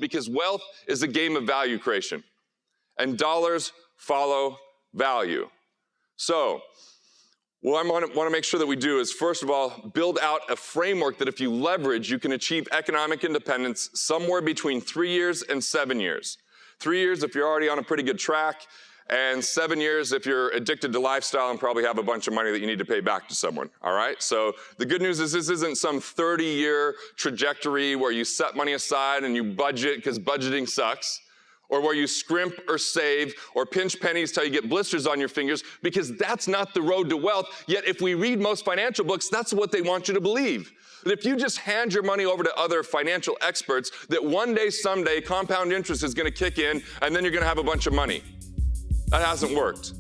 because wealth is a game of value creation, and dollars follow value. So, what I want to make sure that we do is, first of all, build out a framework that if you leverage, you can achieve economic independence somewhere between 3 years and 7 years. 3 years if you're already on a pretty good track, and 7 years if you're addicted to lifestyle and probably have a bunch of money that you need to pay back to someone, all right? So the good news is this isn't some 30-year trajectory where you set money aside and you budget because budgeting sucks, or where you scrimp or save or pinch pennies till you get blisters on your fingers, because that's not the road to wealth. Yet if we read most financial books, that's what they want you to believe. That if you just hand your money over to other financial experts, that one day, someday, compound interest is gonna kick in and then you're gonna have a bunch of money. That hasn't worked.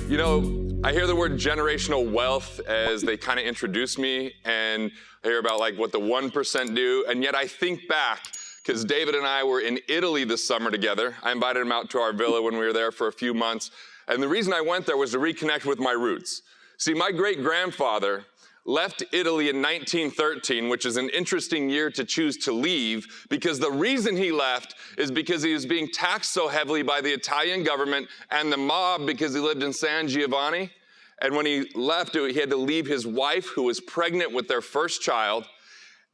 You know, I hear the word generational wealth as they kind of introduce me, and I hear about like what the 1% do, and yet I think back, because David and I were in Italy this summer together. I invited him out to our villa when we were there for a few months, and the reason I went there was to reconnect with my roots. See, my great-grandfather left Italy in 1913, which is an interesting year to choose to leave, because the reason he left is because he was being taxed so heavily by the Italian government and the mob because he lived in San Giovanni. And when he left, he had to leave his wife, who was pregnant with their first child,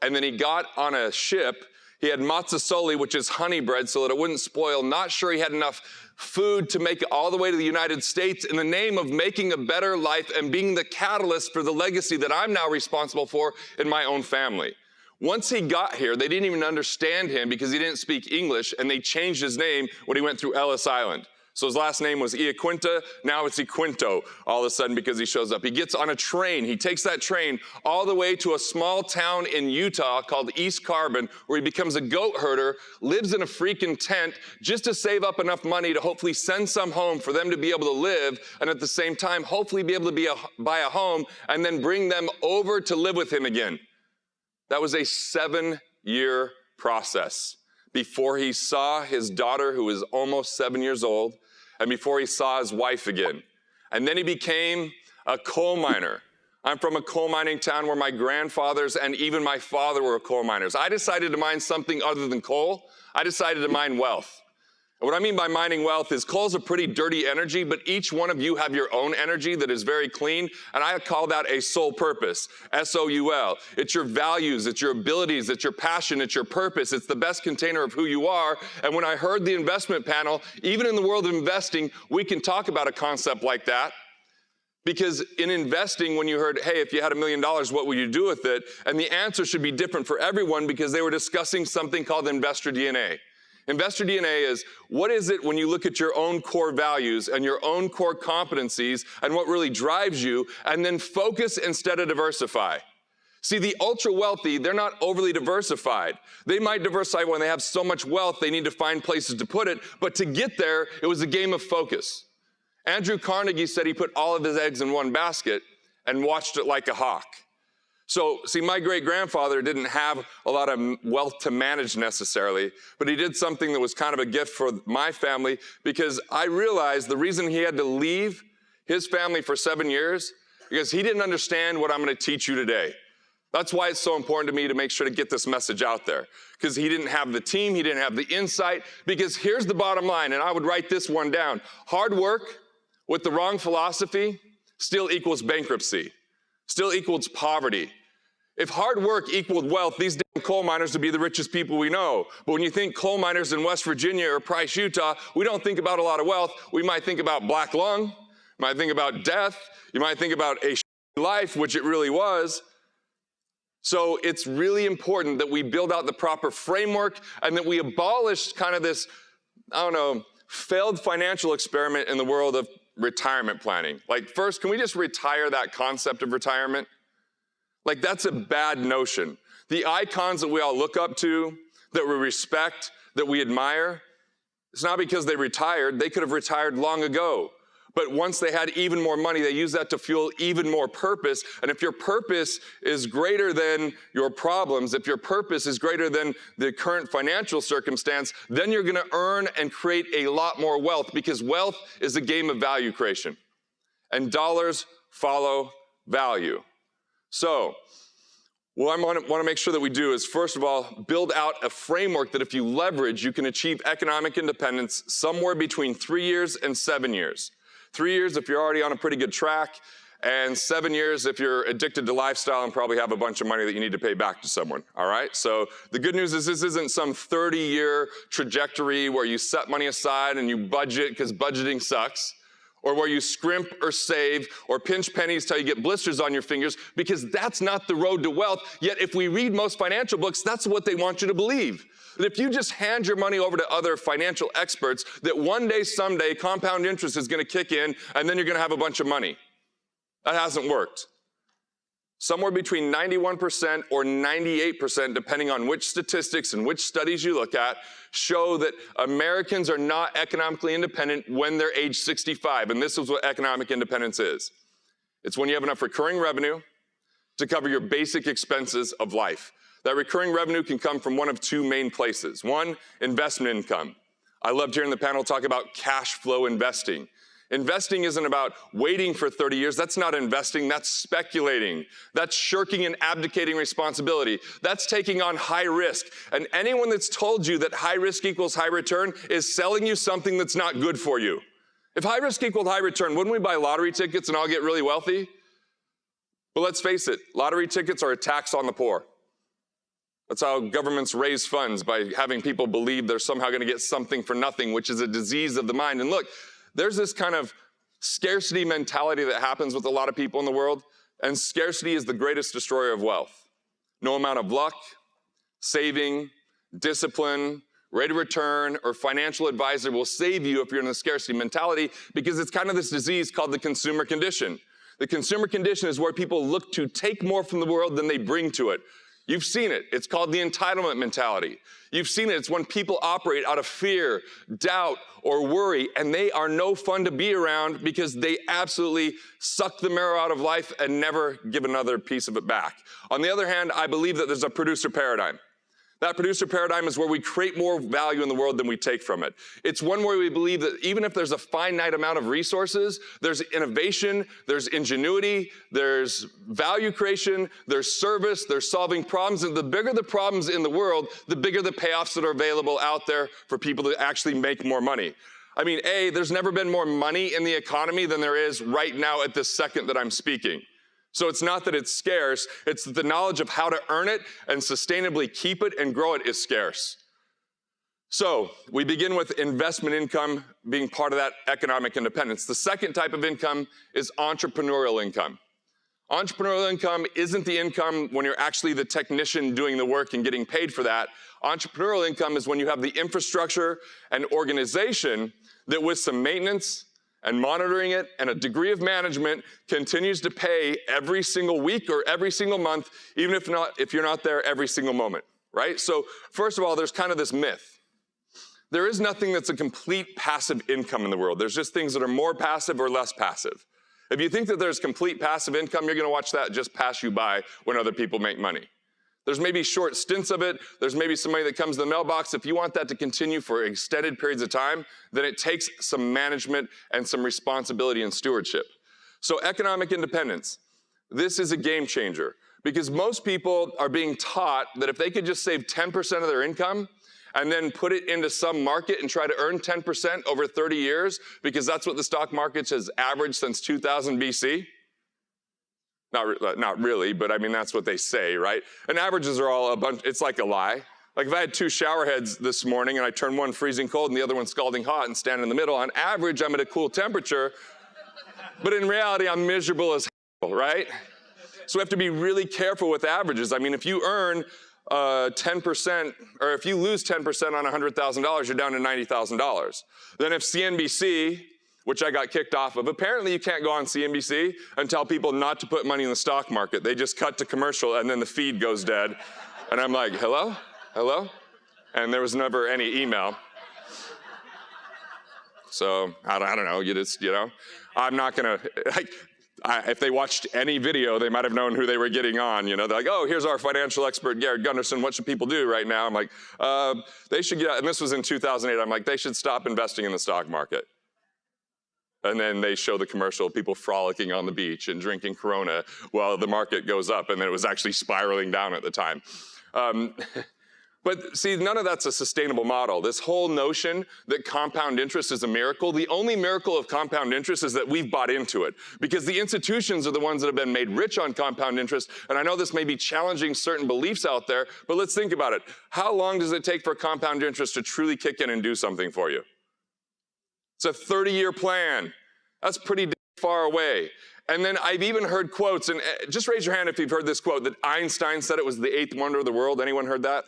and then he got on a ship. He had mazzasoli, which is honey bread, so that it wouldn't spoil. Not sure he had enough food to make it all the way to the United States in the name of making a better life and being the catalyst for the legacy that I'm now responsible for in my own family. Once he got here, they didn't even understand him because he didn't speak English, and they changed his name when he went through Ellis Island. So his last name was Iaquinta, now it's Iquinto all of a sudden because he shows up. He gets on a train, he takes that train all the way to a small town in Utah called East Carbon, where he becomes a goat herder, lives in a freaking tent just to save up enough money to hopefully send some home for them to be able to live, and at the same time, hopefully be able to buy a home and then bring them over to live with him again. That was a 7-year process before he saw his daughter, who was almost 7 years old, and before he saw his wife again. And then he became a coal miner. I'm from a coal mining town where my grandfathers and even my father were coal miners. I decided to mine something other than coal. I decided to mine wealth. And what I mean by mining wealth is coal's a pretty dirty energy, but each one of you have your own energy that is very clean, and I call that a soul purpose, S-O-U-L. It's your values, it's your abilities, it's your passion, it's your purpose, it's the best container of who you are. And when I heard the investment panel, even in the world of investing, we can talk about a concept like that. Because in investing, when you heard, hey, if you had $1 million, what would you do with it? And the answer should be different for everyone because they were discussing something called investor DNA. Investor DNA is, what is it when you look at your own core values and your own core competencies and what really drives you, and then focus instead of diversify. See, the ultra wealthy, they're not overly diversified. They might diversify when they have so much wealth, they need to find places to put it, but to get there, it was a game of focus. Andrew Carnegie said he put all of his eggs in one basket and watched it like a hawk. So, see, my great-grandfather didn't have a lot of wealth to manage necessarily, but he did something that was kind of a gift for my family, because I realized the reason he had to leave his family for 7 years, because he didn't understand what I'm going to teach you today. That's why it's so important to me to make sure to get this message out there, because he didn't have the team, he didn't have the insight, because here's the bottom line, and I would write this one down. Hard work with the wrong philosophy still equals bankruptcy, still equals poverty. If hard work equaled wealth, these damn coal miners would be the richest people we know. But when you think coal miners in West Virginia or Price, Utah, we don't think about a lot of wealth. We might think about black lung, you might think about death, you might think about a life, which it really was. So it's really important that we build out the proper framework and that we abolish kind of this, failed financial experiment in the world of retirement planning. Like, first, can we just retire that concept of retirement? Like, that's a bad notion. The icons that we all look up to, that we respect, that we admire, it's not because they retired. They could have retired long ago. But once they had even more money, they used that to fuel even more purpose. And if your purpose is greater than your problems, if your purpose is greater than the current financial circumstance, then you're going to earn and create a lot more wealth, because wealth is a game of value creation. And dollars follow value. So, What I want to make sure that we do is, first of all, build out a framework that if you leverage, you can achieve economic independence somewhere between 3 years and 7 years. 3 years if you're already on a pretty good track, and 7 years if you're addicted to lifestyle and probably have a bunch of money that you need to pay back to someone, all right? So the good news is this isn't some 30-year trajectory where you set money aside and you budget because budgeting sucks, or where you scrimp or save or pinch pennies till you get blisters on your fingers, because that's not the road to wealth. Yet if we read most financial books, that's what they want you to believe. That if you just hand your money over to other financial experts, that one day, someday, compound interest is gonna kick in and then you're gonna have a bunch of money. That hasn't worked. Somewhere between 91% or 98%, depending on which statistics and which studies you look at, show that Americans are not economically independent when they're age 65. And this is what economic independence is. It's when you have enough recurring revenue to cover your basic expenses of life. That recurring revenue can come from one of two main places. One, investment income. I loved hearing the panel talk about cash flow investing. Investing isn't about waiting for 30 years. That's not investing, that's speculating. That's shirking and abdicating responsibility. That's taking on high risk. And anyone that's told you that high risk equals high return is selling you something that's not good for you. If high risk equaled high return, wouldn't we buy lottery tickets and all get really wealthy? But let's face it, lottery tickets are a tax on the poor. That's how governments raise funds, by having people believe they're somehow gonna get something for nothing, which is a disease of the mind. And look, there's this kind of scarcity mentality that happens with a lot of people in the world, and scarcity is the greatest destroyer of wealth. No amount of luck, saving, discipline, rate of return, or financial advisor will save you if you're in a scarcity mentality, because it's kind of this disease called the consumer condition. The consumer condition is where people look to take more from the world than they bring to it. You've seen it. It's called the entitlement mentality. You've seen it. It's when people operate out of fear, doubt, or worry, and they are no fun to be around because they absolutely suck the marrow out of life and never give another piece of it back. On the other hand, I believe that there's a producer paradigm. That producer paradigm is where we create more value in the world than we take from it. It's one where we believe that even if there's a finite amount of resources, there's innovation, there's ingenuity, there's value creation, there's service, there's solving problems. And the bigger the problems in the world, the bigger the payoffs that are available out there for people to actually make more money. I mean, there's never been more money in the economy than there is right now at this second that I'm speaking. So it's not that it's scarce, it's that the knowledge of how to earn it and sustainably keep it and grow it is scarce. So we begin with investment income being part of that economic independence. The second type of income is entrepreneurial income. Entrepreneurial income isn't the income when you're actually the technician doing the work and getting paid for that. Entrepreneurial income is when you have the infrastructure and organization that, with some maintenance and monitoring it and a degree of management, continues to pay every single week or every single month, even if you're not there every single moment, right? So first of all, there's kind of this myth. There is nothing that's a complete passive income in the world. There's just things that are more passive or less passive. If you think that there's complete passive income, you're gonna watch that just pass you by when other people make money. There's maybe short stints of it. There's maybe some money that comes in the mailbox. If you want that to continue for extended periods of time, then it takes some management and some responsibility and stewardship. So economic independence, this is a game changer, because most people are being taught that if they could just save 10% of their income and then put it into some market and try to earn 10% over 30 years, because that's what the stock market has averaged since 2000 BC. Not really, but I mean, that's what they say, right? And averages are all a bunch, it's like a lie. Like if I had two shower heads this morning and I turned one freezing cold and the other one scalding hot and stand in the middle, on average, I'm at a cool temperature, but in reality, I'm miserable as hell, right? So we have to be really careful with averages. I mean, if you earn 10%, or if you lose 10% on $100,000, you're down to $90,000. Then if CNBC, which I got kicked off of, apparently you can't go on CNBC and tell people not to put money in the stock market. They just cut to commercial and then the feed goes dead. And I'm like, hello? Hello? And there was never any email. So I don't know, I'm not gonna, if they watched any video, they might have known who they were getting on. They're like, oh, here's our financial expert, Garrett Gunderson. What should people do right now? I'm like, they should get out. And this was in 2008. I'm like, they should stop investing in the stock market. And then they show the commercial of people frolicking on the beach and drinking Corona while the market goes up, and then it was actually spiraling down at the time. But see, none of that's a sustainable model. This whole notion that compound interest is a miracle, the only miracle of compound interest is that we've bought into it, because the institutions are the ones that have been made rich on compound interest. And I know this may be challenging certain beliefs out there, but let's think about it. How long does it take for compound interest to truly kick in and do something for you? It's a 30-year plan. That's pretty far away. And then I've even heard quotes, and just raise your hand if you've heard this quote, that Einstein said it was the eighth wonder of the world. Anyone heard that?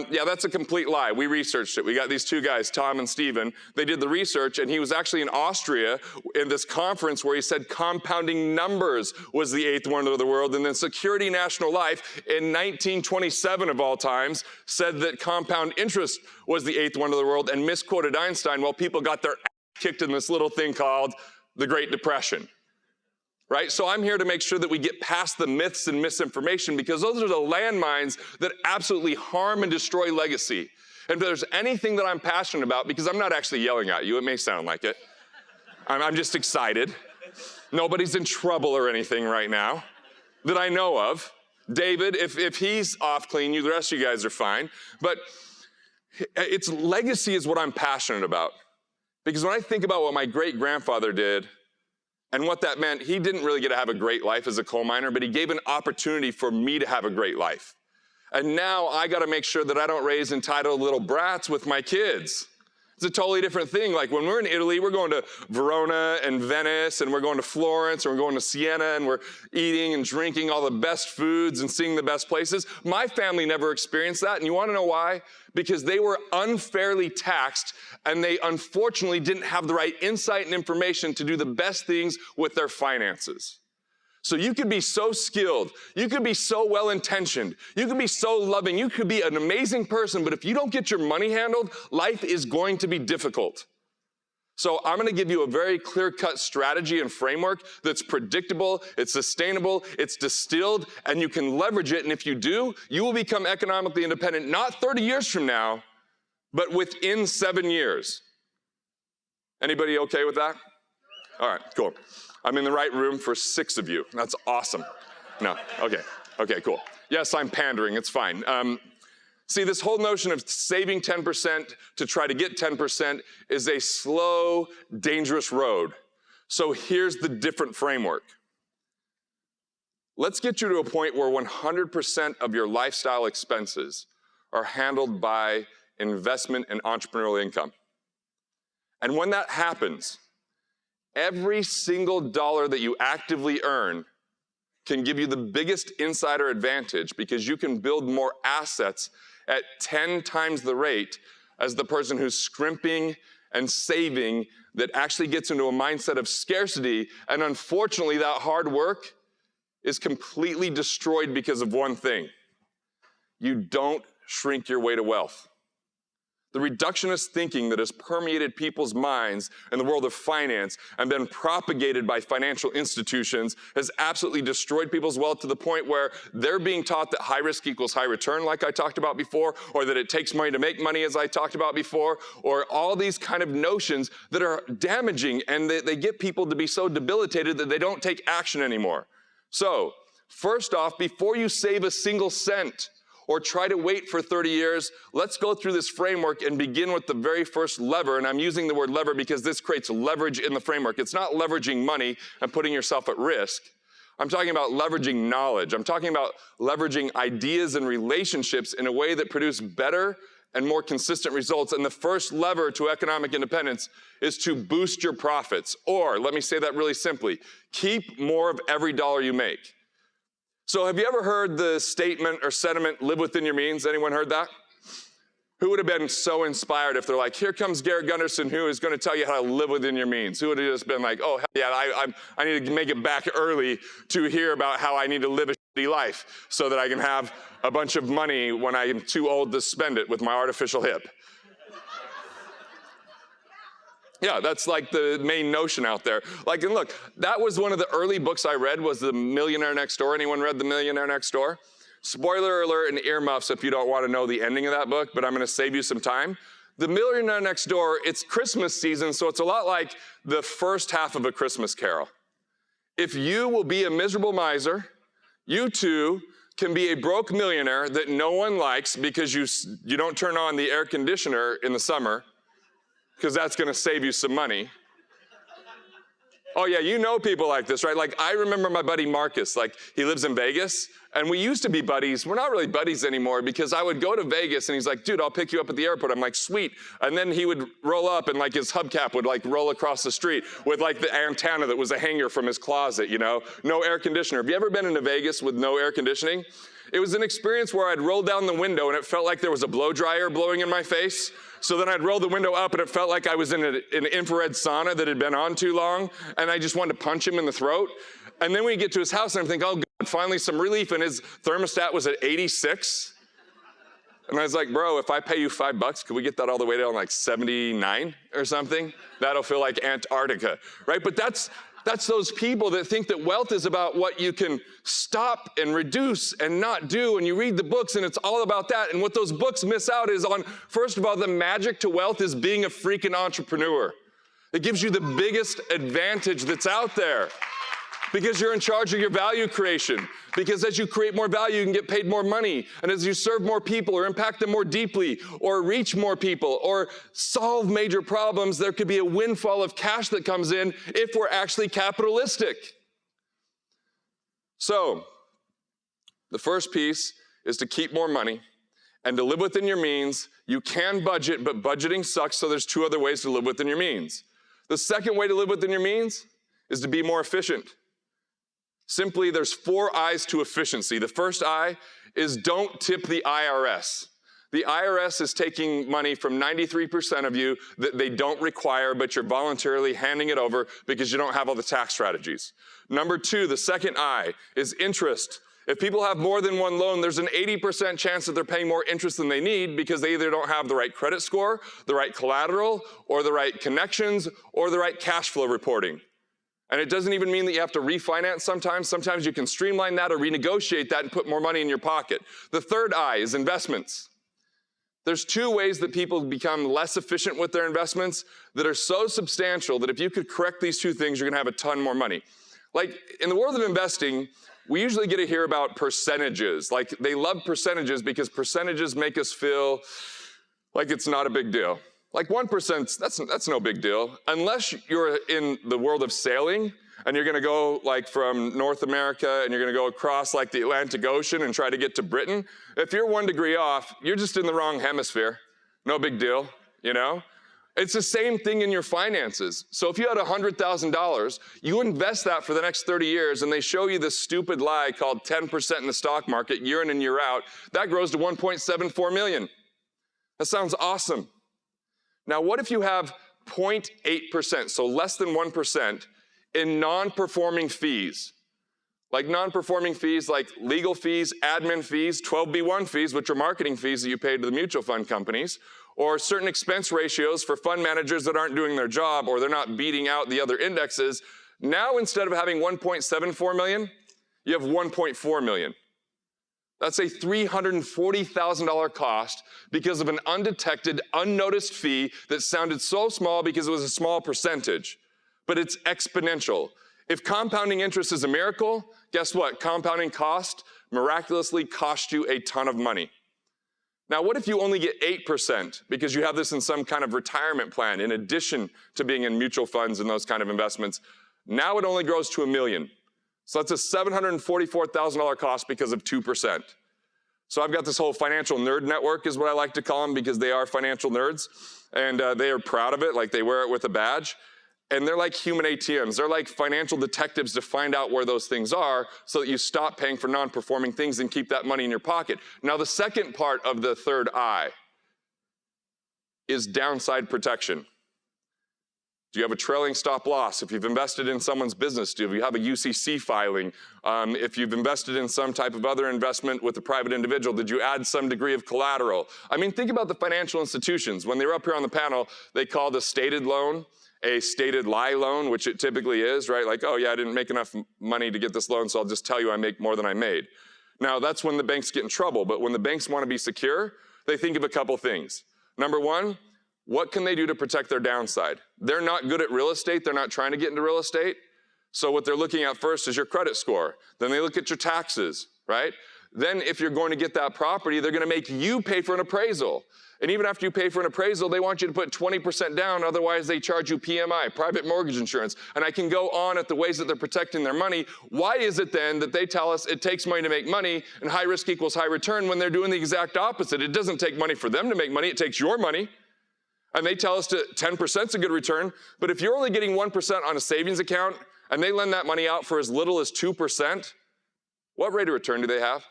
Yeah, that's a complete lie. We researched it. We got these two guys, Tom and Steven. They did the research, and he was actually in Austria in this conference where he said compounding numbers was the eighth wonder of the world. And then Security National Life in 1927 of all times said that compound interest was the eighth wonder of the world and misquoted Einstein while people got their ass kicked in this little thing called the Great Depression. Right? So I'm here to make sure that we get past the myths and misinformation, because those are the landmines that absolutely harm and destroy legacy. And if there's anything that I'm passionate about, because I'm not actually yelling at you, it may sound like it. I'm just excited. Nobody's in trouble or anything right now that I know of. David, if he's off clean, the rest of you guys are fine. But it's legacy is what I'm passionate about. Because when I think about what my great-grandfather did, and what that meant, he didn't really get to have a great life as a coal miner, but he gave an opportunity for me to have a great life. And now I got to make sure that I don't raise entitled little brats with my kids. It's a totally different thing. Like when we're in Italy, we're going to Verona and Venice, and we're going to Florence, and we're going to Siena, and we're eating and drinking all the best foods and seeing the best places. My family never experienced that, and you want to know why? Because they were unfairly taxed, and they unfortunately didn't have the right insight and information to do the best things with their finances. So you could be so skilled, you could be so well-intentioned, you could be so loving, you could be an amazing person, but if you don't get your money handled, life is going to be difficult. So I'm going to give you a very clear-cut strategy and framework that's predictable, it's sustainable, it's distilled, and you can leverage it. And if you do, you will become economically independent, not 30 years from now, but within 7 years. Anybody okay with that? All right, cool. I'm in the right room for 6 of you. That's awesome. No, okay, cool. Yes, I'm pandering, it's fine. See, this whole notion of saving 10% to try to get 10% is a slow, dangerous road. So here's the different framework. Let's get you to a point where 100% of your lifestyle expenses are handled by investment and entrepreneurial income. And when that happens, every single dollar that you actively earn can give you the biggest insider advantage, because you can build more assets at 10 times the rate as the person who's scrimping and saving, that actually gets into a mindset of scarcity. And unfortunately, that hard work is completely destroyed because of one thing. You don't shrink your way to wealth. The reductionist thinking that has permeated people's minds in the world of finance and been propagated by financial institutions has absolutely destroyed people's wealth, to the point where they're being taught that high risk equals high return, like I talked about before, or that it takes money to make money, as I talked about before, or all these kind of notions that are damaging, and they get people to be so debilitated that they don't take action anymore. So, first off, before you save a single cent, or try to wait for 30 years, let's go through this framework and begin with the very first lever. And I'm using the word lever because this creates leverage in the framework. It's not leveraging money and putting yourself at risk. I'm talking about leveraging knowledge. I'm talking about leveraging ideas and relationships in a way that produce better and more consistent results. And the first lever to economic independence is to boost your profits. Or, let me say that really simply, keep more of every dollar you make. So have you ever heard the statement or sentiment, live within your means? Anyone heard that? Who would have been so inspired if they're like, here comes Garrett Gunderson, who is going to tell you how to live within your means? Who would have just been like, oh, hell yeah, I need to make it back early to hear about how I need to live a shitty life so that I can have a bunch of money when I am too old to spend it with my artificial hip. Yeah, that's like the main notion out there. Like, and look, that was one of the early books I read, was The Millionaire Next Door. Anyone read The Millionaire Next Door? Spoiler alert and earmuffs if you don't want to know the ending of that book, but I'm going to save you some time. The Millionaire Next Door, it's Christmas season, so it's a lot like the first half of A Christmas Carol. If you will be a miserable miser, you too can be a broke millionaire that no one likes because you don't turn on the air conditioner in the summer, because that's going to save you some money. Oh yeah, you know people like this, right? Like I remember my buddy Marcus, like he lives in Vegas, and we used to be buddies. We're not really buddies anymore because I would go to Vegas and he's like, dude, I'll pick you up at the airport. I'm like, sweet. And then he would roll up and like his hubcap would like roll across the street with like the antenna that was a hanger from his closet, you know? No air conditioner. Have you ever been into Vegas with no air conditioning? It was an experience where I'd roll down the window and it felt like there was a blow dryer blowing in my face. So then I'd roll the window up and it felt like I was in an infrared sauna that had been on too long, and I just wanted to punch him in the throat. And then we get to his house and I'm thinking, oh God, finally some relief, and his thermostat was at 86. And I was like, bro, if I pay you $5, could we get that all the way down like 79 or something? That'll feel like Antarctica, right? But that's those people that think that wealth is about what you can stop and reduce and not do. And you read the books and it's all about that. And what those books miss out is on, first of all, the magic to wealth is being a freaking entrepreneur. It gives you the biggest advantage that's out there because you're in charge of your value creation. Because as you create more value, you can get paid more money. And as you serve more people or impact them more deeply or reach more people or solve major problems, there could be a windfall of cash that comes in if we're actually capitalistic. So, the first piece is to keep more money and to live within your means. You can budget, but budgeting sucks, so there's two other ways to live within your means. The second way to live within your means is to be more efficient. Simply, there's 4 I's to efficiency. The first I is don't tip the IRS. The IRS is taking money from 93% of you that they don't require, but you're voluntarily handing it over because you don't have all the tax strategies. Number 2, the second I is interest. If people have more than one loan, there's an 80% chance that they're paying more interest than they need because they either don't have the right credit score, the right collateral, or the right connections, or the right cash flow reporting. And it doesn't even mean that you have to refinance sometimes. Sometimes you can streamline that or renegotiate that and put more money in your pocket. The third I is investments. There's 2 ways that people become less efficient with their investments that are so substantial that if you could correct these 2 things, you're gonna have a ton more money. Like in the world of investing, we usually get to hear about percentages. Like they love percentages because percentages make us feel like it's not a big deal. Like 1%, that's no big deal. Unless you're in the world of sailing and you're gonna go like from North America and you're gonna go across like the Atlantic Ocean and try to get to Britain. If you're 1 degree off, you're just in the wrong hemisphere. No big deal, you know? It's the same thing in your finances. So if you had $100,000, you invest that for the next 30 years and they show you this stupid lie called 10% in the stock market year in and year out, that grows to 1.74 million. That sounds awesome. Now, what if you have 0.8%, so less than 1%, in non-performing fees? Like non-performing fees like legal fees, admin fees, 12B1 fees, which are marketing fees that you pay to the mutual fund companies, or certain expense ratios for fund managers that aren't doing their job or they're not beating out the other indexes. Now, instead of having 1.74 million, you have 1.4 million. That's a $340,000 cost because of an undetected, unnoticed fee that sounded so small because it was a small percentage, but it's exponential. If compounding interest is a miracle, guess what? Compounding cost miraculously cost you a ton of money. Now, what if you only get 8% because you have this in some kind of retirement plan in addition to being in mutual funds and those kind of investments? Now it only grows to $1 million. So that's a $744,000 cost because of 2%. So I've got this whole financial nerd network is what I like to call them because they are financial nerds and they are proud of it, like they wear it with a badge. And they're like human ATMs. They're like financial detectives to find out where those things are so that you stop paying for non-performing things and keep that money in your pocket. Now, the second part of the third I is downside protection. Do you have a trailing stop loss? If you've invested in someone's business, do you have a UCC filing? If you've invested in some type of other investment with a private individual, did you add some degree of collateral? I mean, think about the financial institutions. When they were up here on the panel, they called a stated loan a stated lie loan, which it typically is, right? Like, oh yeah, I didn't make enough money to get this loan, so I'll just tell you I make more than I made. Now, that's when the banks get in trouble, but when the banks want to be secure, they think of a couple things. Number 1, What can they do to protect their downside? They're not good at real estate. They're not trying to get into real estate. So what they're looking at first is your credit score. Then they look at your taxes, right? Then if you're going to get that property, they're going to make you pay for an appraisal. And even after you pay for an appraisal, they want you to put 20% down. Otherwise, they charge you PMI, private mortgage insurance. And I can go on at the ways that they're protecting their money. Why is it then that they tell us it takes money to make money and high risk equals high return when they're doing the exact opposite? It doesn't take money for them to make money. It takes your money. And they tell us 10% is a good return. But if you're only getting 1% on a savings account and they lend that money out for as little as 2%, what rate of return do they have?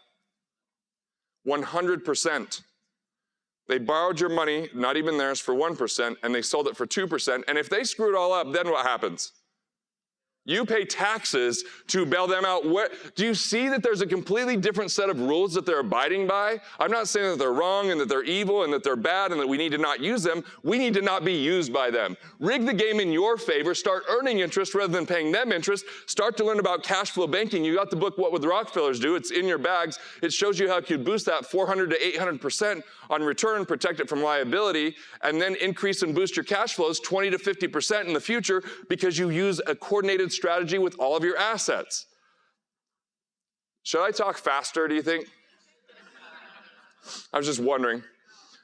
100%. They borrowed your money, not even theirs, for 1%, and they sold it for 2%. And if they screw it all up, then what happens? You pay taxes to bail them out. Do you see that there's a completely different set of rules that they're abiding by? I'm not saying that they're wrong and that they're evil and that they're bad and that we need to not use them. We need to not be used by them. Rig the game in your favor. Start earning interest rather than paying them interest. Start to learn about cash flow banking. You got the book, What Would the Rockefellers Do? It's in your bags. It shows you how you could boost that 400 to 800% on return, protect it from liability, and then increase and boost your cash flows 20 to 50% in the future because you use a coordinated strategy with all of your assets. Should I talk faster, do you think? I was just wondering.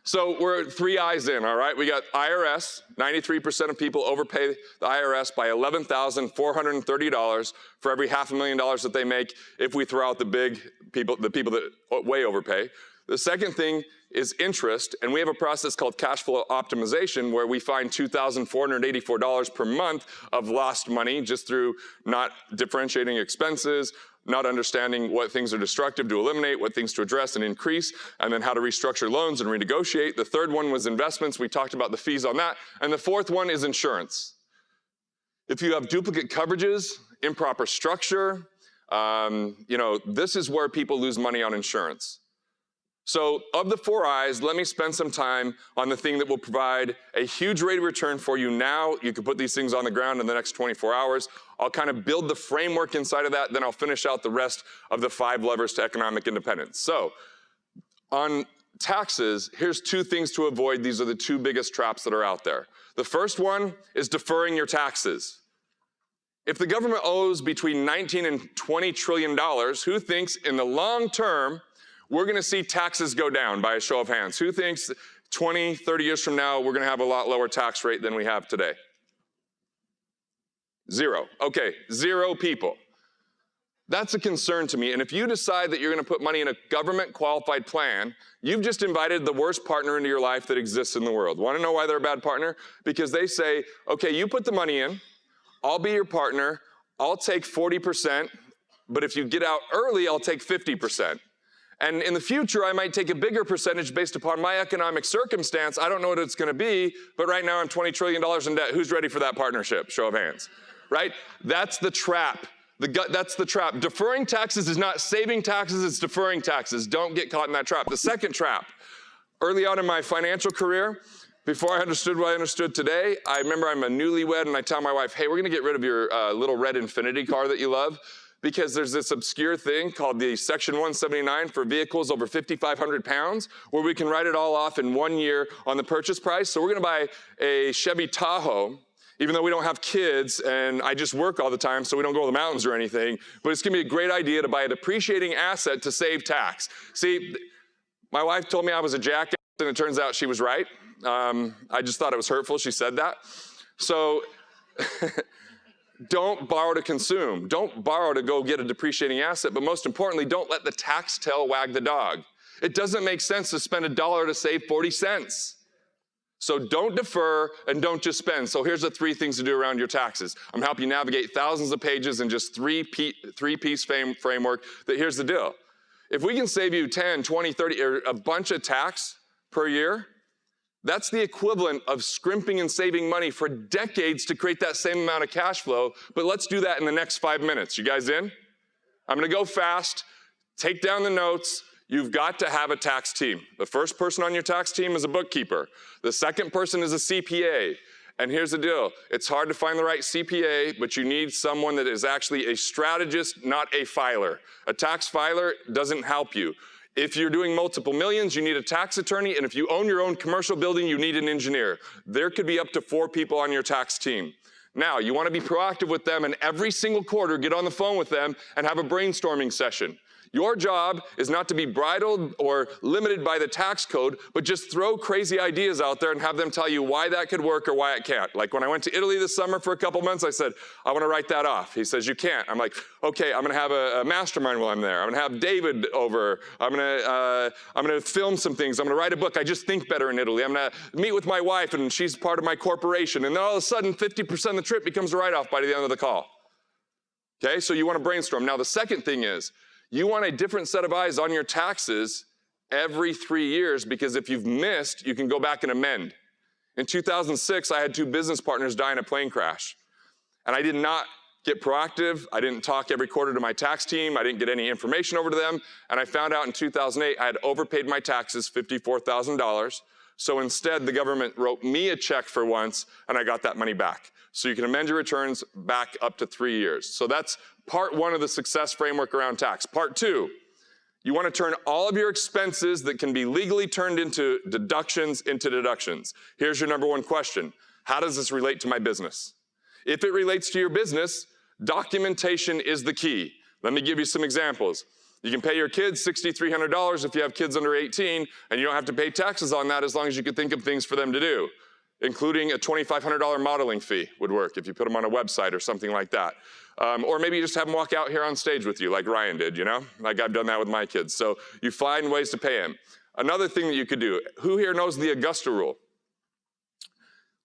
So we're 3 eyes in, all right? We got IRS. 93% of people overpay the IRS by $11,430 for every $500,000 that they make if we throw out the people that way overpay. The second thing is interest, and we have a process called cash flow optimization where we find $2,484 per month of lost money just through not differentiating expenses, not understanding what things are destructive to eliminate, what things to address and increase, and then how to restructure loans and renegotiate. The third one was investments. We talked about the fees on that. And the fourth one is insurance. If you have duplicate coverages, improper structure, this is where people lose money on insurance. So of the 4 eyes, let me spend some time on the thing that will provide a huge rate of return for you now. You can put these things on the ground in the next 24 hours. I'll kind of build the framework inside of that, then I'll finish out the rest of the 5 levers to economic independence. So on taxes, here's 2 things to avoid. These are the 2 biggest traps that are out there. The first one is deferring your taxes. If the government owes between 19 and $20 trillion, who thinks in the long term we're going to see taxes go down by a show of hands? Who thinks 20, 30 years from now, we're going to have a lot lower tax rate than we have today? 0. Okay, 0 people. That's a concern to me. And if you decide that you're going to put money in a government qualified plan, you've just invited the worst partner into your life that exists in the world. Want to know why they're a bad partner? Because they say, okay, you put the money in, I'll be your partner, I'll take 40%, but if you get out early, I'll take 50%. And in the future, I might take a bigger percentage based upon my economic circumstance. I don't know what it's going to be, but right now I'm $20 trillion in debt. Who's ready for that partnership? Show of hands, right? That's the trap. That's the trap. Deferring taxes is not saving taxes, it's deferring taxes. Don't get caught in that trap. The second trap, early on in my financial career, before I understood what I understood today, I remember I'm a newlywed and I tell my wife, hey, we're going to get rid of your little red Infiniti car that you love, because there's this obscure thing called the Section 179 for vehicles over 5,500 pounds, where we can write it all off in 1 year on the purchase price. So we're gonna buy a Chevy Tahoe, even though we don't have kids and I just work all the time so we don't go to the mountains or anything, but it's gonna be a great idea to buy a depreciating asset to save tax. See, my wife told me I was a jackass and it turns out she was right. I just thought it was hurtful she said that. So, don't borrow to consume. Don't borrow to go get a depreciating asset, but most importantly, don't let the tax tail wag the dog. It doesn't make sense to spend $1 to save 40 cents. So don't defer and don't just spend. So here's the 3 things to do around your taxes. I'm helping you navigate thousands of pages in just three-piece framework. Here's the deal. If we can save you 10, 20, 30, or a bunch of tax per year, that's the equivalent of scrimping and saving money for decades to create that same amount of cash flow. But let's do that in the next 5 minutes. You guys in? I'm going to go fast. Take down the notes. You've got to have a tax team. The first person on your tax team is a bookkeeper. The second person is a CPA. And here's the deal. It's hard to find the right CPA, but you need someone that is actually a strategist, not a filer. A tax filer doesn't help you. If you're doing multiple millions, you need a tax attorney, and if you own your own commercial building, you need an engineer. There could be up to 4 people on your tax team. Now, you want to be proactive with them, and every single quarter, get on the phone with them and have a brainstorming session. Your job is not to be bridled or limited by the tax code, but just throw crazy ideas out there and have them tell you why that could work or why it can't. Like when I went to Italy this summer for a couple months, I said, I want to write that off. He says, you can't. I'm like, okay, I'm going to have a mastermind while I'm there. I'm going to have David over. I'm going to film some things. I'm going to write a book. I just think better in Italy. I'm going to meet with my wife, and she's part of my corporation. And then all of a sudden, 50% of the trip becomes a write-off by the end of the call. Okay, so you want to brainstorm. Now, the second thing is, you want a different set of eyes on your taxes every 3 years, because if you've missed, you can go back and amend. In 2006, I had 2 business partners die in a plane crash. And I did not get proactive. I didn't talk every quarter to my tax team. I didn't get any information over to them. And I found out in 2008, I had overpaid my taxes $54,000. So instead, the government wrote me a check for once, and I got that money back. So you can amend your returns back up to 3 years. So that's part 1 of the success framework around tax. Part 2, you want to turn all of your expenses that can be legally turned into deductions. Here's your number 1 question. How does this relate to my business? If it relates to your business, documentation is the key. Let me give you some examples. You can pay your kids $6,300 if you have kids under 18, and you don't have to pay taxes on that as long as you can think of things for them to do, including a $2,500 modeling fee would work if you put them on a website or something like that. Or maybe you just have them walk out here on stage with you like Ryan did, you know? Like I've done that with my kids. So you find ways to pay him. Another thing that you could do, who here knows the Augusta rule?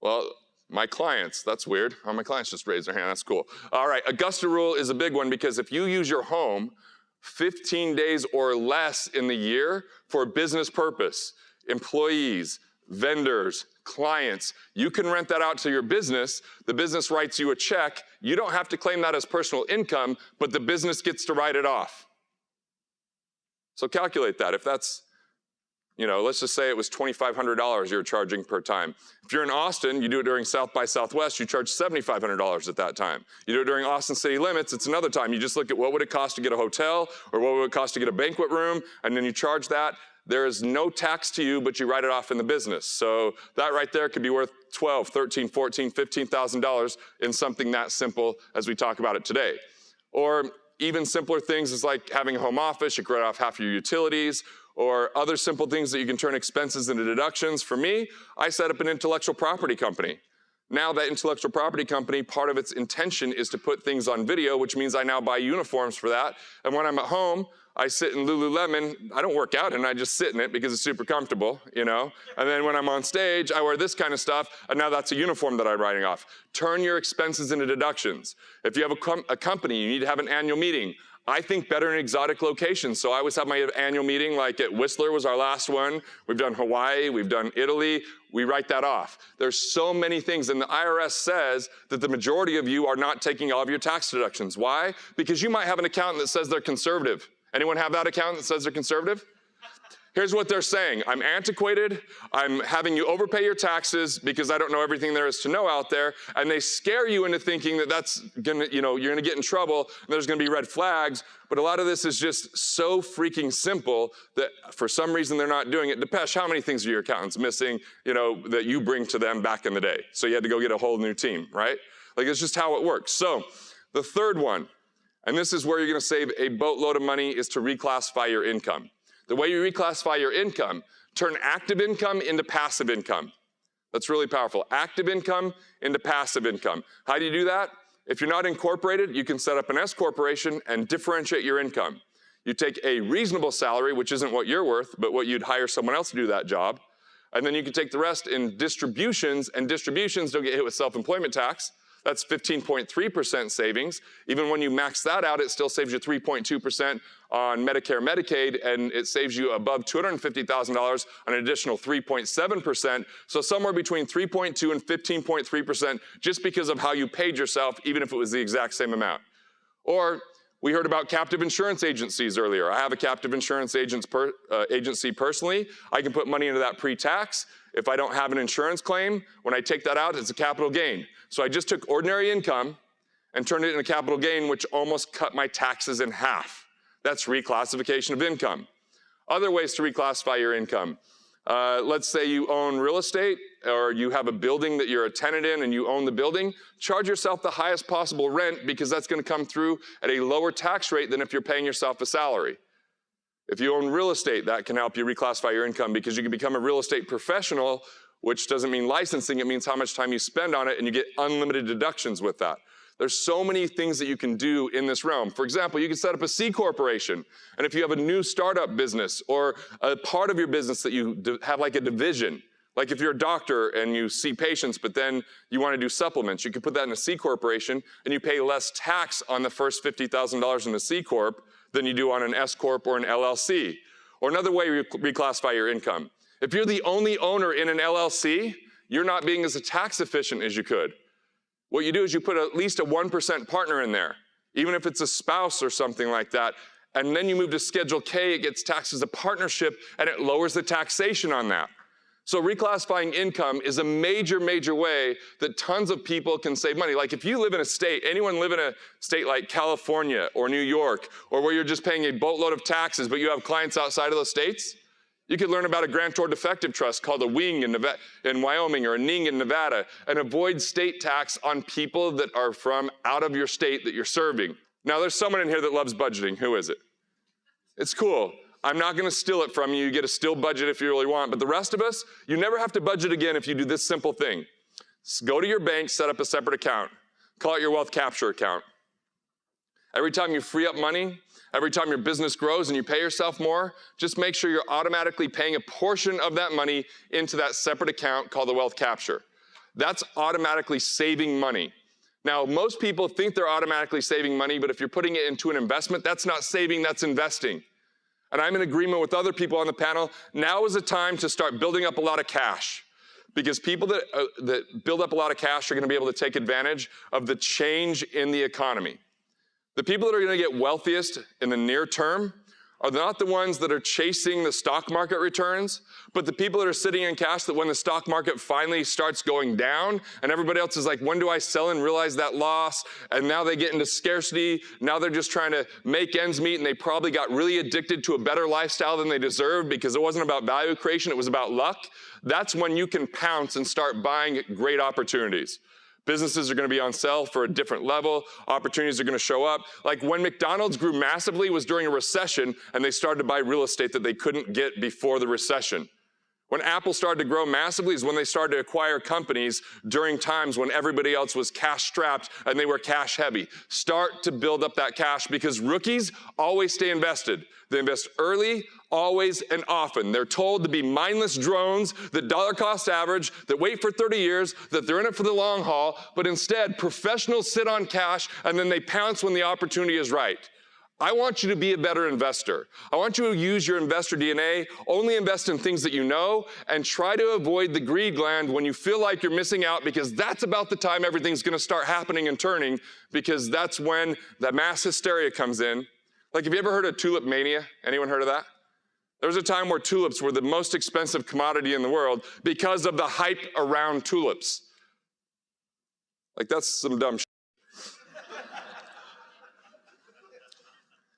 Well, my clients, that's weird. Oh, my clients just raised their hand, that's cool. All right, Augusta rule is a big one because if you use your home 15 days or less in the year for a business purpose, employees, vendors, clients, you can rent that out to your business. The business writes you a check. You don't have to claim that as personal income, but the business gets to write it off. So calculate that. If that's, you know, let's just say it was $2,500 you're charging per time. If you're in Austin, you do it during South by Southwest, you charge $7,500 at that time. You do it during Austin city limits, it's another time. You just look at what would it cost to get a hotel or what would it cost to get a banquet room, and then you charge that. There is no tax to you, but you write it off in the business. So that right there could be worth $12,000, $13,000, $14,000, $15,000 in something that simple as we talk about it today. Or even simpler things is like having a home office, you can write off half your utilities, or other simple things that you can turn expenses into deductions. For me, I set up an intellectual property company. Now that intellectual property company, part of its intention is to put things on video, which means I now buy uniforms for that. And when I'm at home, I sit in Lululemon. I don't work out and I just sit in it because it's super comfortable, you know? And then when I'm on stage, I wear this kind of stuff, and now that's a uniform that I'm writing off. Turn your expenses into deductions. If you have a company, you need to have an annual meeting. I think better in exotic locations. So I always have my annual meeting, like at Whistler was our last one. We've done Hawaii, we've done Italy. We write that off. There's so many things, and the IRS says that the majority of you are not taking all of your tax deductions. Why? Because you might have an accountant that says they're conservative. Anyone have that accountant that says they're conservative? Here's what they're saying. I'm antiquated. I'm having you overpay your taxes because I don't know everything there is to know out there. And they scare you into thinking that that's gonna, you know, you're gonna get in trouble and there's gonna be red flags. But a lot of this is just so freaking simple that for some reason they're not doing it. Depeche, how many things are your accountants missing, you know, that you bring to them back in the day? So you had to go get a whole new team, right? Like it's just how it works. So the third one, and this is where you're gonna save a boatload of money, is to reclassify your income. The way you reclassify your income, turn active income into passive income. That's really powerful. Active income into passive income. How do you do that? If you're not incorporated, you can set up an S corporation and differentiate your income. You take a reasonable salary, which isn't what you're worth, but what you'd hire someone else to do that job. And then you can take the rest in distributions, and distributions don't get hit with self-employment tax. That's 15.3% savings. Even when you max that out, it still saves you 3.2% on Medicare, Medicaid, and it saves you above $250,000 on an additional 3.7%. So somewhere between 3.2 and 15.3% just because of how you paid yourself, even if it was the exact same amount. Or we heard about captive insurance agencies earlier. I have a captive insurance agency personally. I can put money into that pre-tax. If I don't have an insurance claim, when I take that out, it's a capital gain. So I just took ordinary income and turned it into capital gain, which almost cut my taxes in half. That's reclassification of income. Other ways to reclassify your income. Let's say you own real estate, or you have a building that you're a tenant in and you own the building. Charge yourself the highest possible rent, because that's going to come through at a lower tax rate than if you're paying yourself a salary. If you own real estate, that can help you reclassify your income, because you can become a real estate professional, which doesn't mean licensing, it means how much time you spend on it, and you get unlimited deductions with that. There's so many things that you can do in this realm. For example, you can set up a C corporation, and if you have a new startup business or a part of your business that you have like a division, like if you're a doctor and you see patients, but then you want to do supplements, you can put that in a C corporation, and you pay less tax on the first $50,000 in a C corp than you do on an S corp or an LLC. Or another way you reclassify your income. If you're the only owner in an LLC, you're not being as tax efficient as you could. What you do is you put at least a 1% partner in there, even if it's a spouse or something like that. And then you move to Schedule K, it gets taxed as a partnership, and it lowers the taxation on that. So reclassifying income is a major, major way that tons of people can save money. Like if you live in a state, anyone live in a state like California or New York, or where you're just paying a boatload of taxes, but you have clients outside of those states, you could learn about a grantor defective trust called a wing in Wyoming or a ning in Nevada, and avoid state tax on people that are from out of your state that you're serving. Now there's someone in here that loves budgeting. Who is it? It's cool. I'm not going to steal it from you. You get to still budget if you really want. But the rest of us, you never have to budget again if you do this simple thing. Go to your bank, set up a separate account. Call it your wealth capture account. Every time you free up money, every time your business grows and you pay yourself more, just make sure you're automatically paying a portion of that money into that separate account called the wealth capture. That's automatically saving money. Now, most people think they're automatically saving money, but if you're putting it into an investment, that's not saving, that's investing. And I'm in agreement with other people on the panel. Now is the time to start building up a lot of cash, because people that build up a lot of cash are going to be able to take advantage of the change in the economy. The people that are going to get wealthiest in the near term are not the ones that are chasing the stock market returns, but the people that are sitting in cash that when the stock market finally starts going down and everybody else is like, when do I sell and realize that loss? And now they get into scarcity. Now they're just trying to make ends meet, and they probably got really addicted to a better lifestyle than they deserved because it wasn't about value creation, it was about luck. That's when you can pounce and start buying great opportunities. Businesses are going to be on sale for a different level. Opportunities are going to show up. Like when McDonald's grew massively was during a recession, and they started to buy real estate that they couldn't get before the recession. When Apple started to grow massively is when they started to acquire companies during times when everybody else was cash strapped and they were cash heavy. Start to build up that cash, because rookies always stay invested. They invest early, always, and often. They're told to be mindless drones that dollar cost average, that wait for 30 years, that they're in it for the long haul, but instead professionals sit on cash and then they pounce when the opportunity is right. I want you to be a better investor. I want you to use your investor DNA, only invest in things that you know, and try to avoid the greed gland when you feel like you're missing out, because that's about the time everything's going to start happening and turning, because that's when the mass hysteria comes in. Like, have you ever heard of tulip mania? Anyone heard of that? There was a time where tulips were the most expensive commodity in the world because of the hype around tulips. Like, that's some dumb shit.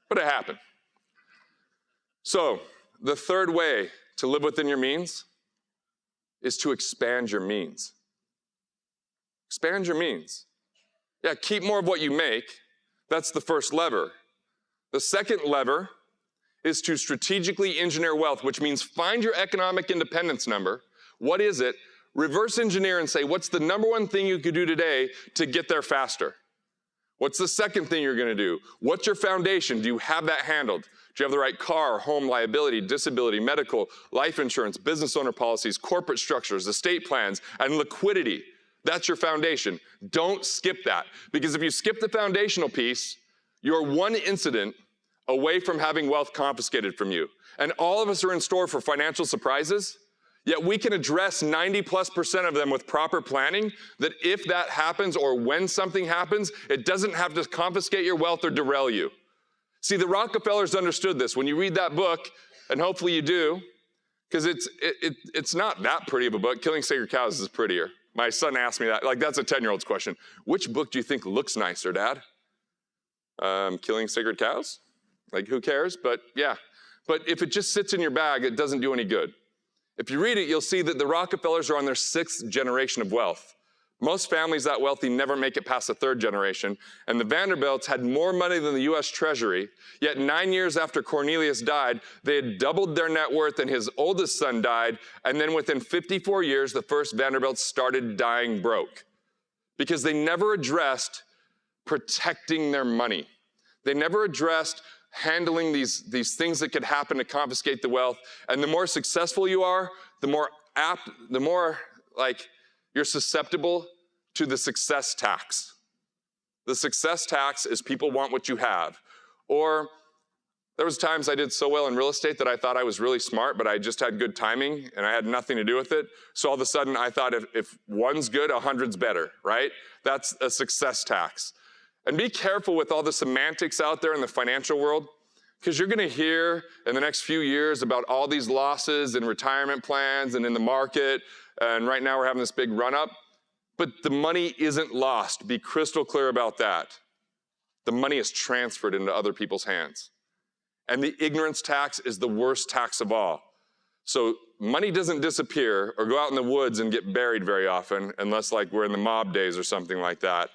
But it happened. So, the third way to live within your means is to expand your means. Expand your means. Yeah, keep more of what you make. That's the first lever. The second lever is to strategically engineer wealth, which means find your economic independence number. What is it? Reverse engineer and say, what's the number one thing you could do today to get there faster? What's the second thing you're going to do? What's your foundation? Do you have that handled? Do you have the right car, home, liability, disability, medical, life insurance, business owner policies, corporate structures, estate plans, and liquidity? That's your foundation. Don't skip that. Because if you skip the foundational piece, you're one incident away from having wealth confiscated from you. And all of us are in store for financial surprises. Yet we can address 90+% of them with proper planning, that if that happens or when something happens, it doesn't have to confiscate your wealth or derail you. See, the Rockefellers understood this. When you read that book, and hopefully you do, because it's not that pretty of a book. Killing Sacred Cows is prettier. My son asked me that. Like, that's a 10-year-old's question. Which book do you think looks nicer, Dad? Killing Sacred Cows? Like, who cares? But yeah. But if it just sits in your bag, it doesn't do any good. If you read it, you'll see that the Rockefellers are on their 6th generation of wealth. Most families that wealthy never make it past the 3rd generation, and the Vanderbilts had more money than the U.S. Treasury, yet 9 years after Cornelius died, they had doubled their net worth and his oldest son died, and then within 54 years, the first Vanderbilts started dying broke because they never addressed protecting their money. They never addressed handling these things that could happen to confiscate the wealth, and the more successful you are, the more you're susceptible to the success tax. The success tax is people want what you have. Or there was times I did so well in real estate that I thought I was really smart, but I just had good timing and I had nothing to do with it. So all of a sudden I thought if one's good, 100's better, right? That's a success tax. And be careful with all the semantics out there in the financial world, because you're gonna hear in the next few years about all these losses in retirement plans and in the market. And right now we're having this big run up, but the money isn't lost. Be crystal clear about that. The money is transferred into other people's hands. And the ignorance tax is the worst tax of all. So money doesn't disappear or go out in the woods and get buried very often, unless like we're in the mob days or something like that.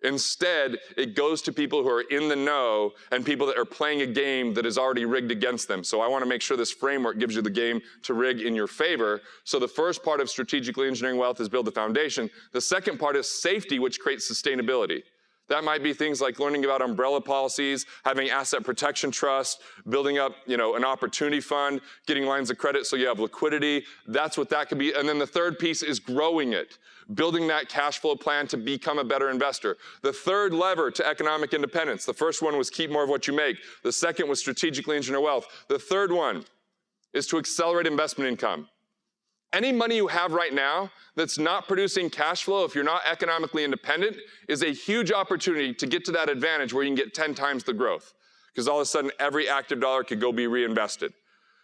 Instead, it goes to people who are in the know and people that are playing a game that is already rigged against them. So I want to make sure this framework gives you the game to rig in your favor. So the first part of strategically engineering wealth is build the foundation. The second part is safety, which creates sustainability. That might be things like learning about umbrella policies, having asset protection trust, building up, an opportunity fund, getting lines of credit so you have liquidity. That's what that could be. And then the third piece is growing it, building that cash flow plan to become a better investor. The third lever to economic independence. The first one was keep more of what you make. The second was strategically engineer wealth. The third one is to accelerate investment income. Any money you have right now that's not producing cash flow, if you're not economically independent, is a huge opportunity to get to that advantage where you can get 10 times the growth. Because all of a sudden, every active dollar could go be reinvested.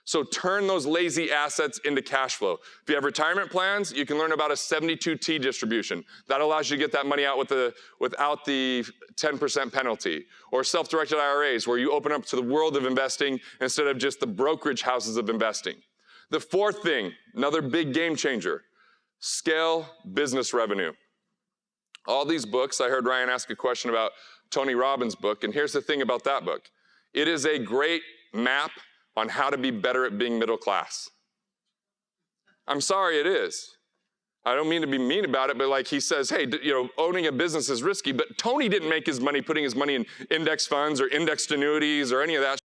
So turn those lazy assets into cash flow. If you have retirement plans, you can learn about a 72T distribution. That allows you to get that money out without the 10% penalty. Or self-directed IRAs, where you open up to the world of investing instead of just the brokerage houses of investing. The fourth thing, another big game changer, scale business revenue. All these books, I heard Ryan ask a question about Tony Robbins' book, and here's the thing about that book. It is a great map on how to be better at being middle class. I'm sorry, it is. I don't mean to be mean about it, but like he says, hey, owning a business is risky, but Tony didn't make his money putting his money in index funds or indexed annuities or any of that.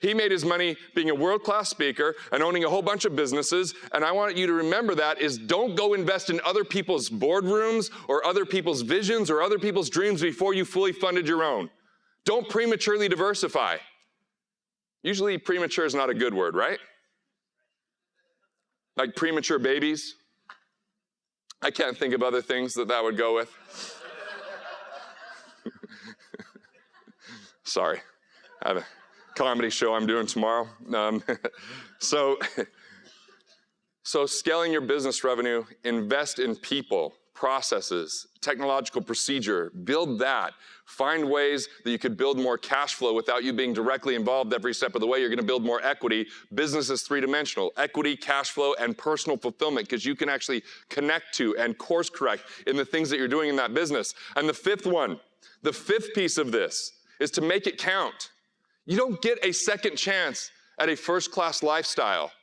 He made his money being a world-class speaker and owning a whole bunch of businesses, and I want you to remember that is don't go invest in other people's boardrooms or other people's visions or other people's dreams before you fully funded your own. Don't prematurely diversify. Usually premature is not a good word, right? Like premature babies. I can't think of other things that would go with. Sorry, I have a comedy show I'm doing tomorrow. So scaling your business revenue, invest in people, processes, technological procedure, build that. Find ways that you could build more cash flow without you being directly involved every step of the way. You're gonna build more equity. Business is three-dimensional: equity, cash flow, and personal fulfillment, because you can actually connect to and course correct in the things that you're doing in that business. And the fifth piece of this is to make it count. You don't get a second chance at a first-class lifestyle.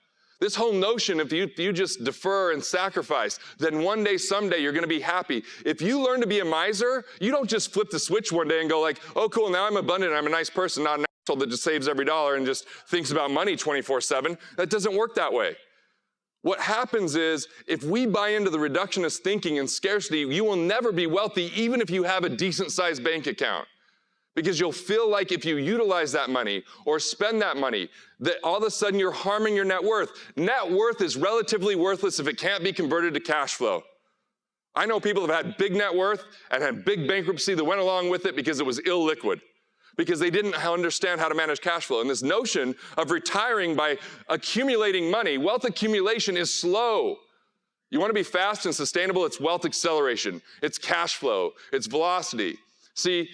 This whole notion, if you just defer and sacrifice, then one day, someday, you're gonna be happy. If you learn to be a miser, you don't just flip the switch one day and go like, oh cool, now I'm abundant, I'm a nice person, not an asshole that just saves every dollar and just thinks about money 24/7. That doesn't work that way. What happens is, if we buy into the reductionist thinking and scarcity, you will never be wealthy even if you have a decent-sized bank account. Because you'll feel like if you utilize that money or spend that money, that all of a sudden you're harming your net worth. Net worth is relatively worthless if it can't be converted to cash flow. I know people have had big net worth and had big bankruptcy that went along with it because it was illiquid, because they didn't understand how to manage cash flow. And this notion of retiring by accumulating money, wealth accumulation is slow. You want to be fast and sustainable, it's wealth acceleration, it's cash flow, it's velocity. See,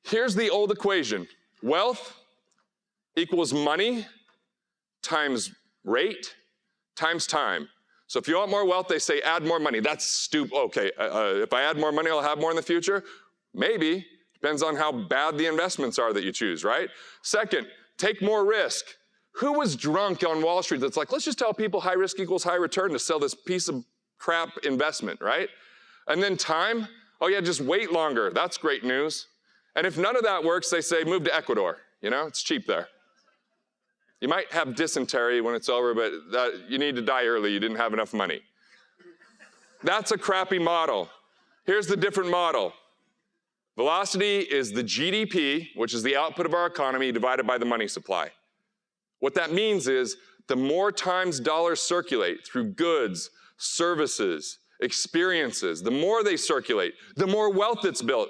here's the old equation. Wealth equals money times rate times time. So if you want more wealth, they say add more money. That's stupid. Okay, if I add more money, I'll have more in the future? Maybe. Depends on how bad the investments are that you choose, right? Second, take more risk. Who was drunk on Wall Street that's like, let's just tell people high risk equals high return to sell this piece of crap investment, right? And then time, oh yeah, just wait longer. That's great news. And if none of that works, they say move to Ecuador. You know, it's cheap there. You might have dysentery when it's over, but you need to die early. You didn't have enough money. That's a crappy model. Here's the different model. Velocity is the GDP, which is the output of our economy, divided by the money supply. What that means is the more times dollars circulate through goods, services, experiences, the more they circulate, the more wealth that's built.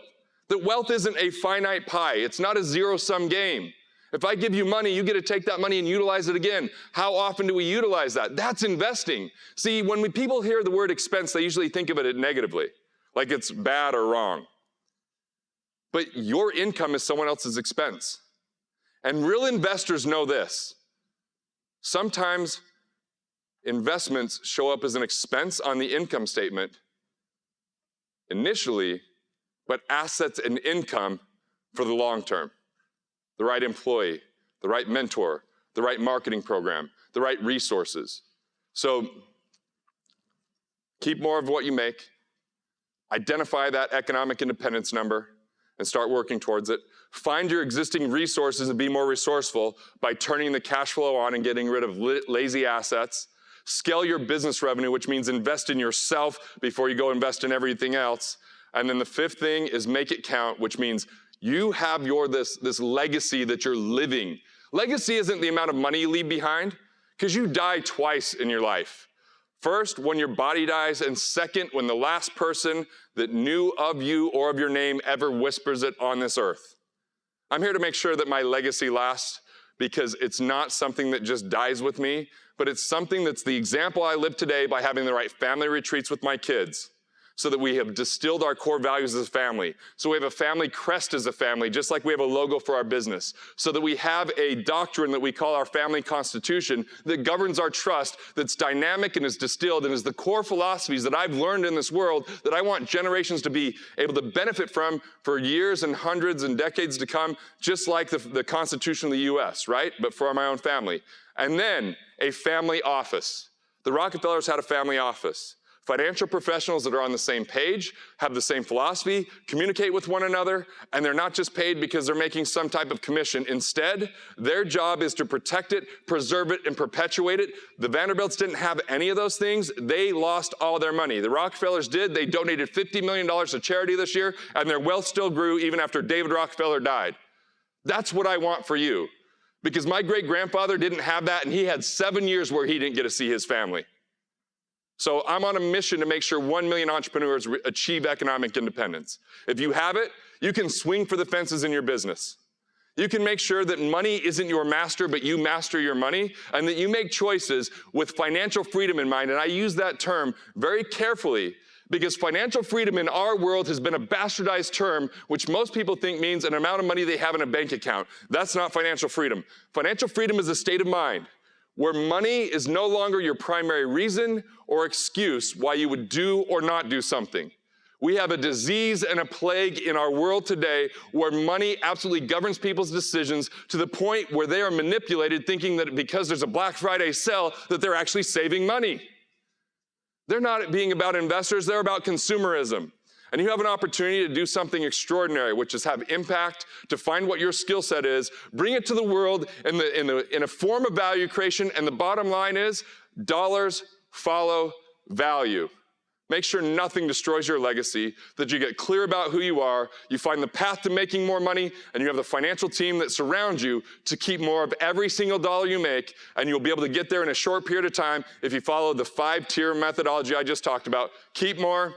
That wealth isn't a finite pie. It's not a zero-sum game. If I give you money, you get to take that money and utilize it again. How often do we utilize that? That's investing. See, when people hear the word expense, they usually think of it negatively, like it's bad or wrong. But your income is someone else's expense. And real investors know this. Sometimes investments show up as an expense on the income statement initially, but assets and income for the long term. The right employee, the right mentor, the right marketing program, the right resources. So keep more of what you make, identify that economic independence number, and start working towards it. Find your existing resources and be more resourceful by turning the cash flow on and getting rid of lazy assets. Scale your business revenue, which means invest in yourself before you go invest in everything else. And then the fifth thing is make it count, which means you have this legacy that you're living. Legacy isn't the amount of money you leave behind, because you die twice in your life. First, when your body dies, and second, when the last person that knew of you or of your name ever whispers it on this earth. I'm here to make sure that my legacy lasts, because it's not something that just dies with me, but it's something that's the example I live today by having the right family retreats with my kids, so that we have distilled our core values as a family. So we have a family crest as a family, just like we have a logo for our business. So that we have a doctrine that we call our family constitution that governs our trust, that's dynamic and is distilled and is the core philosophies that I've learned in this world that I want generations to be able to benefit from for years and hundreds and decades to come, just like the Constitution of the US, right? But for my own family. And then a family office. The Rockefellers had a family office. Financial professionals that are on the same page, have the same philosophy, communicate with one another, and they're not just paid because they're making some type of commission. Instead, their job is to protect it, preserve it, and perpetuate it. The Vanderbilts didn't have any of those things. They lost all their money. The Rockefellers did. They donated $50 million to charity this year, and their wealth still grew even after David Rockefeller died. That's what I want for you. Because my great-grandfather didn't have that, and he had 7 years where he didn't get to see his family. So I'm on a mission to make sure 1 million entrepreneurs achieve economic independence. If you have it, you can swing for the fences in your business. You can make sure that money isn't your master, but you master your money, and that you make choices with financial freedom in mind. And I use that term very carefully, because financial freedom in our world has been a bastardized term, which most people think means an amount of money they have in a bank account. That's not financial freedom. Financial freedom is a state of mind where money is no longer your primary reason or excuse why you would do or not do something. We have a disease and a plague in our world today where money absolutely governs people's decisions to the point where they are manipulated, thinking that because there's a Black Friday sale that they're actually saving money. They're not being about investors, they're about consumerism. And you have an opportunity to do something extraordinary, which is have impact, to find what your skill set is, bring it to the world in a form of value creation, and the bottom line is dollars follow value. Make sure nothing destroys your legacy, that you get clear about who you are, you find the path to making more money, and you have the financial team that surrounds you to keep more of every single dollar you make, and you'll be able to get there in a short period of time if you follow the 5-tier methodology I just talked about. Keep more,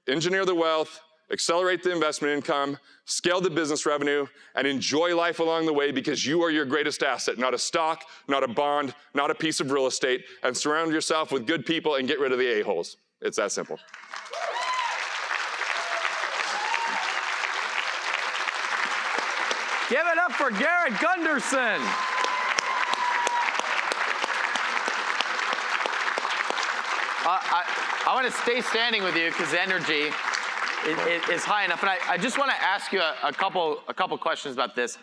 engineer the wealth, accelerate the investment income, scale the business revenue, and enjoy life along the way, because you are your greatest asset, not a stock, not a bond, not a piece of real estate, and surround yourself with good people and get rid of the a-holes. It's that simple. Give it up for Garrett Gunderson. I want to stay standing with you because the energy is high enough. And I just want to ask you a couple questions about this.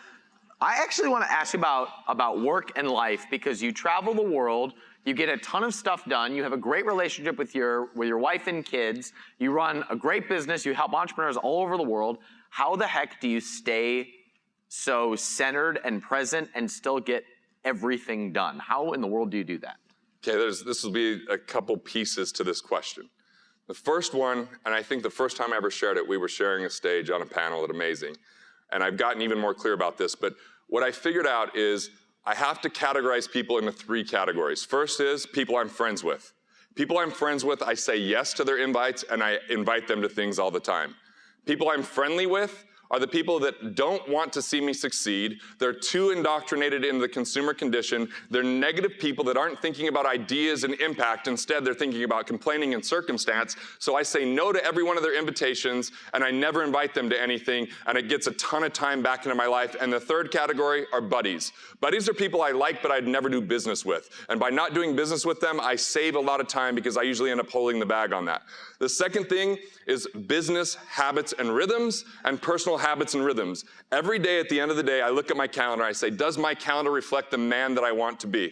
I actually want to ask you about work and life, because you travel the world, you get a ton of stuff done, you have a great relationship with your wife and kids, you run a great business, you help entrepreneurs all over the world. How the heck do you stay so centered and present and still get everything done? How in the world do you do that? Okay, this will be a couple pieces to this question. The first one, and I think the first time I ever shared it, we were sharing a stage on a panel at Amazing. And I've gotten even more clear about this, but what I figured out is I have to categorize people into 3 categories. First is people I'm friends with. People I'm friends with, I say yes to their invites, and I invite them to things all the time. People I'm friendly with are the people that don't want to see me succeed. They're too indoctrinated into the consumer condition. They're negative people that aren't thinking about ideas and impact. Instead, they're thinking about complaining and circumstance. So I say no to every one of their invitations, and I never invite them to anything, and it gets a ton of time back into my life. And the third category are buddies. Buddies are people I like, but I'd never do business with. And by not doing business with them, I save a lot of time because I usually end up holding the bag on that. The second thing is business habits and rhythms and personal habits and rhythms. Every day at the end of the day, I look at my calendar, I say, does my calendar reflect the man that I want to be?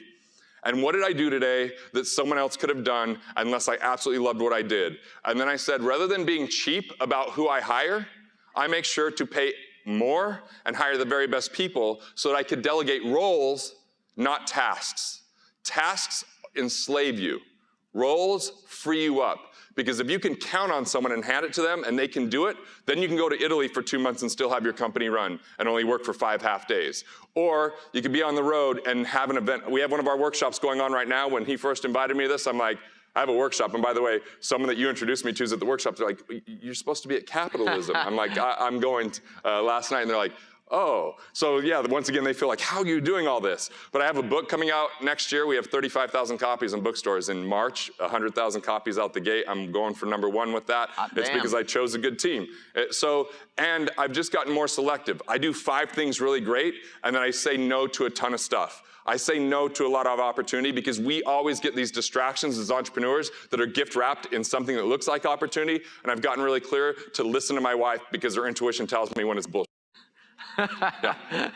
And what did I do today that someone else could have done unless I absolutely loved what I did? And then I said, rather than being cheap about who I hire, I make sure to pay more and hire the very best people so that I could delegate roles, not tasks. Tasks enslave you. Roles free you up. Because if you can count on someone and hand it to them and they can do it, then you can go to Italy for 2 months and still have your company run and only work for 5 half days. Or you could be on the road and have an event. We have one of our workshops going on right now. When he first invited me to this, I'm like, I have a workshop. And by the way, someone that you introduced me to is at the workshop. They're like, you're supposed to be at Capitalism. I'm like, I'm going last night. And they're like, oh, so yeah, once again, they feel like, how are you doing all this? But I have a book coming out next year. We have 35,000 copies in bookstores. In March, 100,000 copies out the gate. I'm going for #1 with that. It's because I chose a good team. And I've just gotten more selective. I do 5 things really great, and then I say no to a ton of stuff. I say no to a lot of opportunity because we always get these distractions as entrepreneurs that are gift wrapped in something that looks like opportunity. And I've gotten really clear to listen to my wife because her intuition tells me when it's bullshit. Yeah.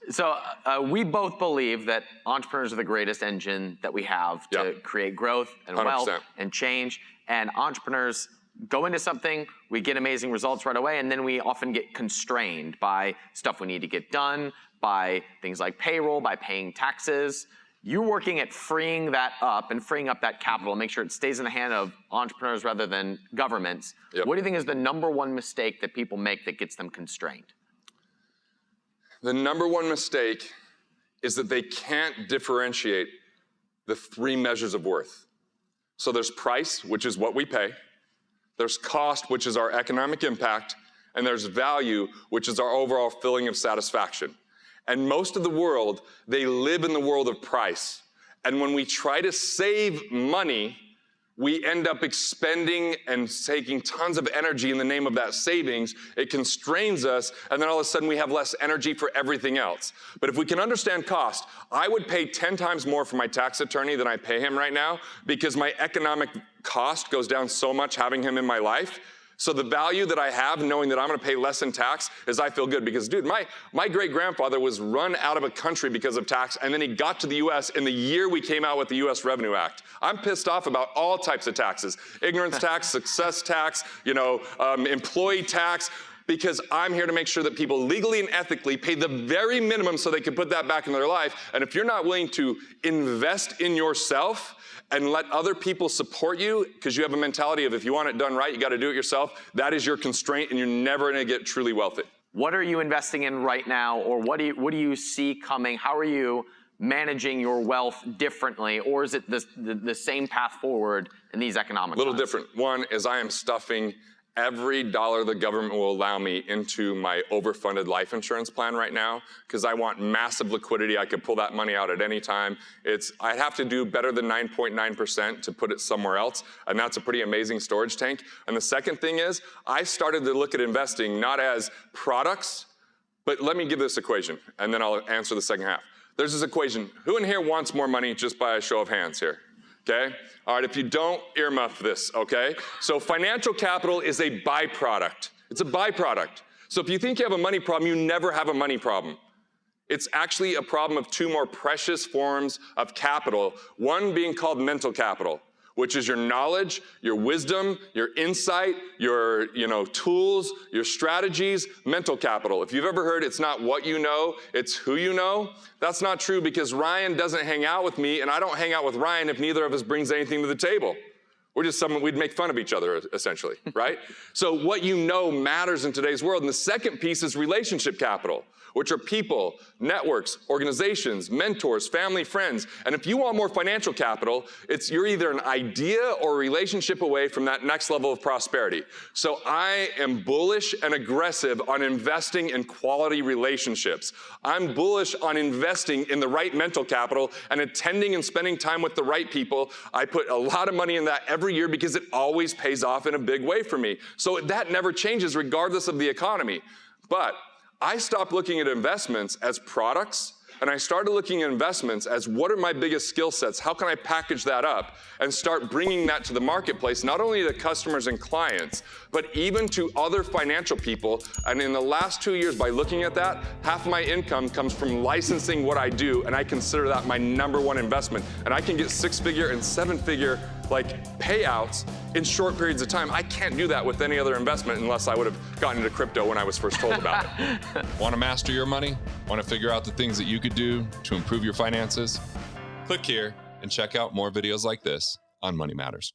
So we both believe that entrepreneurs are the greatest engine that we have to create growth and 100%. Wealth and change. And entrepreneurs go into something, we get amazing results right away, and then we often get constrained by stuff we need to get done, by things like payroll, by paying taxes. You're working at freeing that up and freeing up that capital, make sure it stays in the hand of entrepreneurs rather than governments. Yep. What do you think is the #1 mistake that people make that gets them constrained? The #1 mistake is that they can't differentiate the 3 measures of worth. So there's price, which is what we pay. There's cost, which is our economic impact. And there's value, which is our overall feeling of satisfaction. And most of the world, they live in the world of price. And when we try to save money, we end up expending and taking tons of energy in the name of that savings. It constrains us, and then all of a sudden we have less energy for everything else. But if we can understand cost, I would pay 10 times more for my tax attorney than I pay him right now because my economic cost goes down so much having him in my life. So the value that I have knowing that I'm gonna pay less in tax is I feel good because, dude, my great-grandfather was run out of a country because of tax, and then he got to the US in the year we came out with the US Revenue Act. I'm pissed off about all types of taxes, ignorance tax, success tax, employee tax, because I'm here to make sure that people legally and ethically pay the very minimum so they can put that back in their life. And if you're not willing to invest in yourself and let other people support you, because you have a mentality of if you want it done right, you gotta do it yourself, that is your constraint and you're never gonna get truly wealthy. What are you investing in right now, or what do you see coming? How are you managing your wealth differently, or is it the same path forward in these economic times? A little different. One is I am stuffing every dollar the government will allow me into my overfunded life insurance plan right now because I want massive liquidity. I could pull that money out at any time. I'd have to do better than 9.9% to put it somewhere else, and that's a pretty amazing storage tank. And the second thing is I started to look at investing not as products, but let me give this equation, and then I'll answer the second half. There's this equation. Who in here wants more money just by a show of hands here? okay? All right, if you don't, earmuff this, okay? So financial capital is a byproduct. It's a byproduct. So if you think you have a money problem, you never have a money problem. It's actually a problem of two more precious forms of capital, one being called mental capital, which is your knowledge, your wisdom, your insight, your tools, your strategies, mental capital. If you've ever heard it's not what you know, it's who you know, that's not true, because Ryan doesn't hang out with me and I don't hang out with Ryan if neither of us brings anything to the table. We're just we'd make fun of each other, essentially, right? So what you know matters in today's world. And the second piece is relationship capital, which are people, networks, organizations, mentors, family, friends. And if you want more financial capital, you're either an idea or a relationship away from that next level of prosperity. So I am bullish and aggressive on investing in quality relationships. I'm bullish on investing in the right mental capital and attending and spending time with the right people. I put a lot of money in that every year because it always pays off in a big way for me. So that never changes regardless of the economy. But I stopped looking at investments as products, and I started looking at investments as what are my biggest skill sets? How can I package that up and start bringing that to the marketplace, not only to customers and clients, but even to other financial people. And in the last 2 years, by looking at that, half of my income comes from licensing what I do, and I consider that my #1 investment. And I can get 6-figure and 7-figure payouts in short periods of time. I can't do that with any other investment unless I would have gotten into crypto when I was first told about it. Want to master your money? Want to figure out the things that you could do to improve your finances? Click here and check out more videos like this on Money Matters.